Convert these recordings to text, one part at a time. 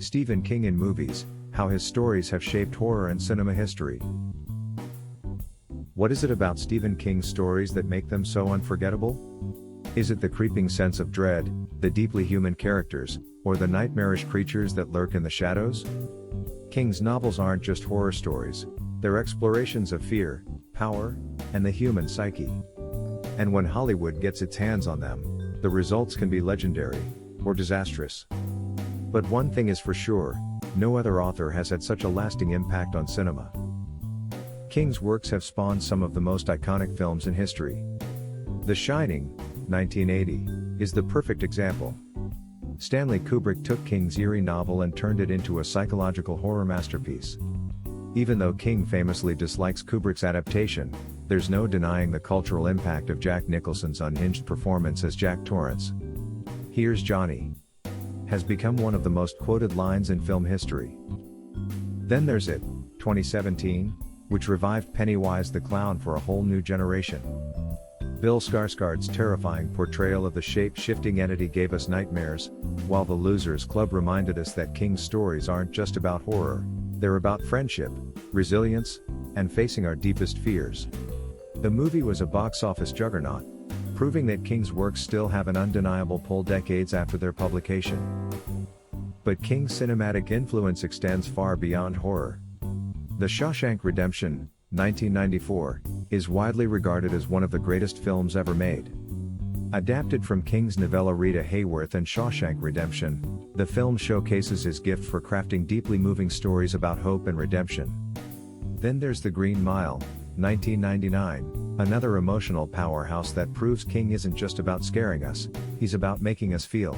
Stephen King in movies, how his stories have shaped horror and cinema history. What is it about Stephen King's stories that make them so unforgettable? Is it the creeping sense of dread, the deeply human characters, or the nightmarish creatures that lurk in the shadows? King's novels aren't just horror stories, they're explorations of fear, power, and the human psyche. And when Hollywood gets its hands on them, the results can be legendary, or disastrous. But one thing is for sure, no other author has had such a lasting impact on cinema. King's works have spawned some of the most iconic films in history. The Shining, 1980, is the perfect example. Stanley Kubrick took King's eerie novel and turned it into a psychological horror masterpiece. Even though King famously dislikes Kubrick's adaptation, there's no denying the cultural impact of Jack Nicholson's unhinged performance as Jack Torrance. "Here's Johnny" has become one of the most quoted lines in film history. Then there's It, 2017, which revived Pennywise the Clown for a whole new generation. Bill Skarsgård's terrifying portrayal of the shape-shifting entity gave us nightmares, while The Losers Club reminded us that King's stories aren't just about horror, they're about friendship, resilience, and facing our deepest fears. The movie was a box office juggernaut, proving that King's works still have an undeniable pull decades after their publication. But King's cinematic influence extends far beyond horror. The Shawshank Redemption, 1994, is widely regarded as one of the greatest films ever made. Adapted from King's novella Rita Hayworth and Shawshank Redemption, the film showcases his gift for crafting deeply moving stories about hope and redemption. Then there's The Green Mile, 1999, another emotional powerhouse that proves King isn't just about scaring us, he's about making us feel.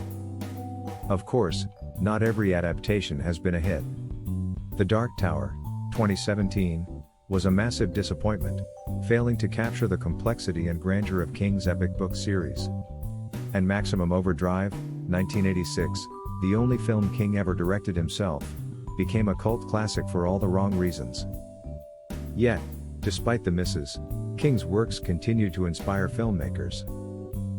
Of course, not every adaptation has been a hit. The Dark Tower, 2017, was a massive disappointment, failing to capture the complexity and grandeur of King's epic book series. And Maximum Overdrive, 1986, the only film King ever directed himself, became a cult classic for all the wrong reasons. Yet, despite the misses, King's works continue to inspire filmmakers.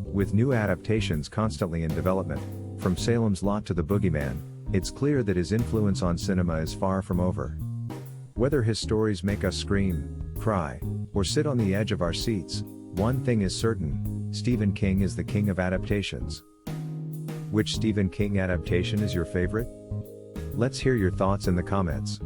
With new adaptations constantly in development, from Salem's Lot to The Boogeyman, it's clear that his influence on cinema is far from over. Whether his stories make us scream, cry, or sit on the edge of our seats, one thing is certain: Stephen King is the king of adaptations. Which Stephen King adaptation is your favorite? Let's hear your thoughts in the comments.